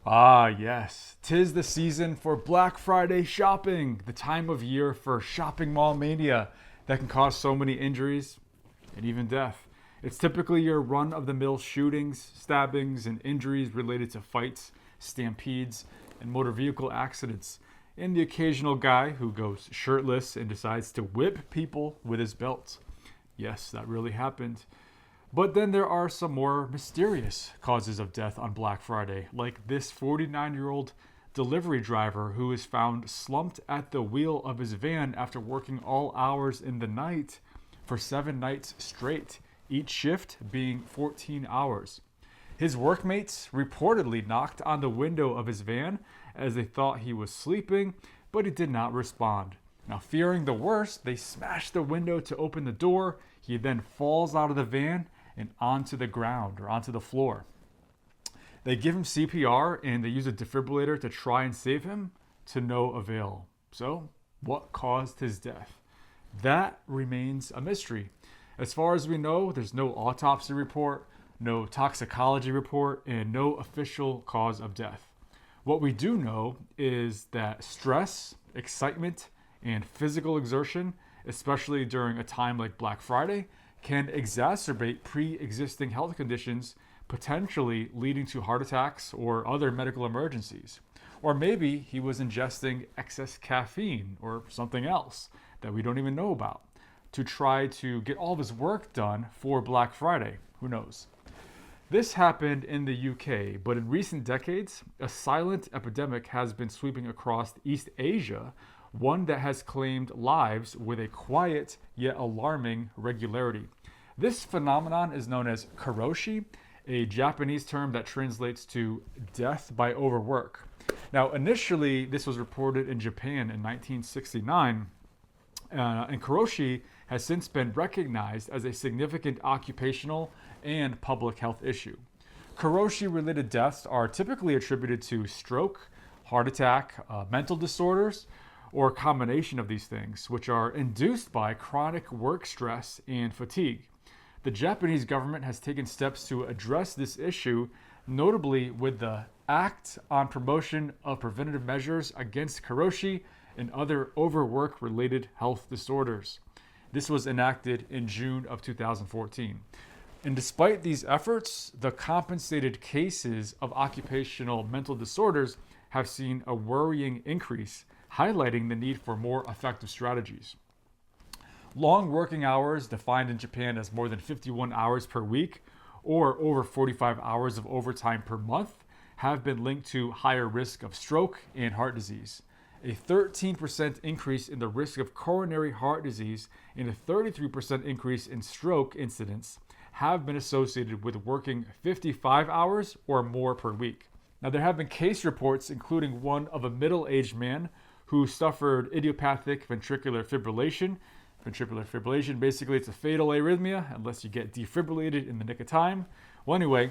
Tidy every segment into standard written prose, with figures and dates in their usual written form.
Ah, yes. 'Tis the season for Black Friday shopping, the time of year for shopping mall mania that can cause so many injuries and even death. It's typically your run of the mill shootings, stabbings, and injuries related to fights, stampedes, and motor vehicle accidents, and the occasional guy who goes shirtless and decides to whip people with his belt. Yes, that really happened. But then there are some more mysterious causes of death on Black Friday, like this 49-year-old delivery driver who is found slumped at the wheel of his van after working all hours in the night for 7 nights straight, each shift being 14 hours. His workmates reportedly knocked on the window of his van as they thought he was sleeping, but he did not respond. Now, fearing the worst, they smashed the window to open the door. He then falls out of the van and onto the ground or onto the floor. They give him CPR and they use a defibrillator to try and save him, to no avail. So, what caused his death? That remains a mystery. As far as we know, there's no autopsy report, no toxicology report, and no official cause of death. What we do know is that stress, excitement, and physical exertion, especially during a time like Black Friday, can exacerbate pre-existing health conditions, potentially leading to heart attacks or other medical emergencies. Or maybe he was ingesting excess caffeine or something else that we don't even know about to try to get all of his work done for Black Friday. Who knows? This happened in the UK, but in recent decades, a silent epidemic has been sweeping across East Asia, one that has claimed lives with a quiet yet alarming regularity. This phenomenon is known as karoshi, a Japanese term that translates to death by overwork. Now, initially, this was reported in Japan in 1969, and karoshi has since been recognized as a significant occupational and public health issue. Karoshi related deaths are typically attributed to stroke, heart attack, mental disorders, or a combination of these things, which are induced by chronic work stress and fatigue. The Japanese government has taken steps to address this issue, notably with the Act on Promotion of Preventative Measures Against Karoshi and Other Overwork-Related Health Disorders. This was enacted in June of 2014. And despite these efforts, the compensated cases of occupational mental disorders have seen a worrying increase, highlighting the need for more effective strategies. Long working hours, defined in Japan as more than 51 hours per week or over 45 hours of overtime per month, have been linked to higher risk of stroke and heart disease. A 13% increase in the risk of coronary heart disease and a 33% increase in stroke incidence have been associated with working 55 hours or more per week. Now, there have been case reports, including one of a middle-aged man who suffered idiopathic ventricular fibrillation. Ventricular fibrillation, basically, it's a fatal arrhythmia unless you get defibrillated in the nick of time. Well, anyway,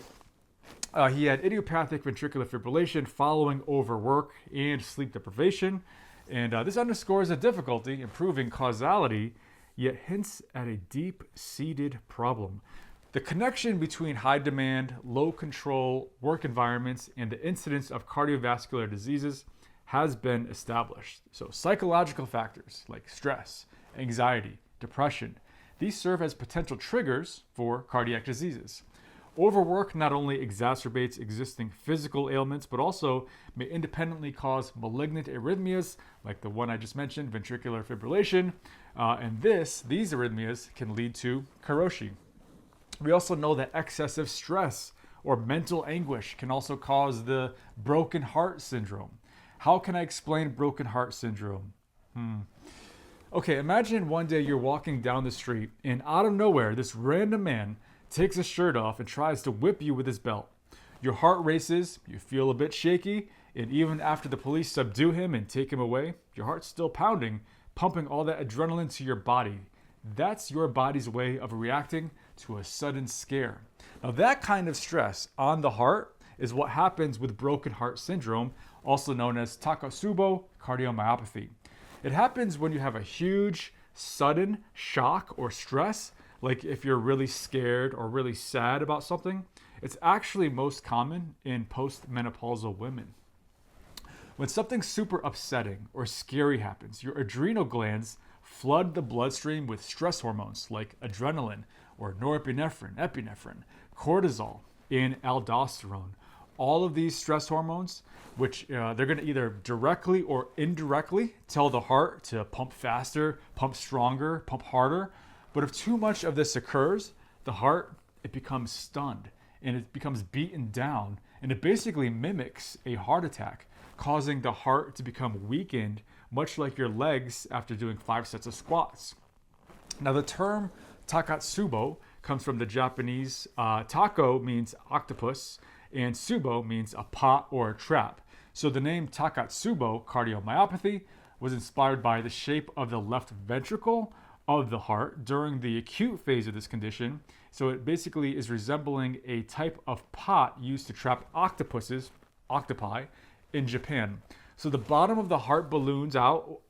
he had idiopathic ventricular fibrillation following overwork and sleep deprivation. And this underscores the difficulty in proving causality, yet hints at a deep-seated problem. The connection between high demand, low control work environments and the incidence of cardiovascular diseases has been established. So psychological factors like stress, anxiety, depression, these serve as potential triggers for cardiac diseases. Overwork not only exacerbates existing physical ailments, but also may independently cause malignant arrhythmias, like the one I just mentioned, ventricular fibrillation, and these arrhythmias can lead to karoshi. We also know that excessive stress or mental anguish can also cause the broken heart syndrome. How can I explain broken heart syndrome? Okay, imagine one day you're walking down the street and out of nowhere, this random man takes his shirt off and tries to whip you with his belt. Your heart races, you feel a bit shaky, and even after the police subdue him and take him away, your heart's still pounding, pumping all that adrenaline to your body. That's your body's way of reacting to a sudden scare. Now, that kind of stress on the heart is what happens with broken heart syndrome, also known as Takotsubo cardiomyopathy. It happens when you have a huge, sudden shock or stress, like if you're really scared or really sad about something, It's actually most common in postmenopausal women. When something super upsetting or scary happens, your adrenal glands flood the bloodstream with stress hormones like adrenaline or norepinephrine, epinephrine, cortisol, and aldosterone. All of these stress hormones, which they're going to either directly or indirectly tell the heart to pump faster, pump stronger, pump harder. But if too much of this occurs, the heart, it becomes stunned and it becomes beaten down, and it basically mimics a heart attack, causing the heart to become weakened, much like your legs after doing 5 sets of squats. Now, the term takatsubo comes from the Japanese. Tako means octopus, and subo means a pot or a trap. So the name takatsubo cardiomyopathy was inspired by the shape of the left ventricle of the heart during the acute phase of this condition. So it basically is resembling a type of pot used to trap octopi, in Japan. So the bottom of the heart balloons out.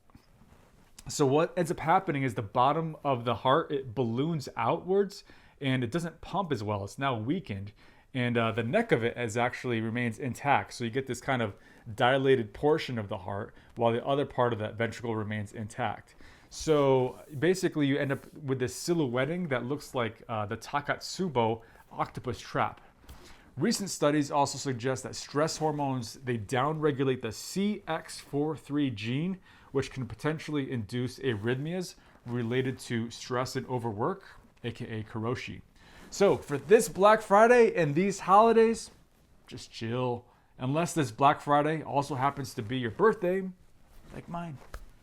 So what ends up happening is the bottom of the heart, it balloons outwards and it doesn't pump as well. It's now weakened. And the neck of it actually remains intact. So you get this kind of dilated portion of the heart while the other part of that ventricle remains intact. So basically you end up with this silhouetting that looks like the takatsubo octopus trap. Recent studies also suggest that stress hormones, they downregulate the CX43 gene, which can potentially induce arrhythmias related to stress and overwork, aka karoshi. So for this Black Friday and these holidays, just chill. Unless this Black Friday also happens to be your birthday, like mine.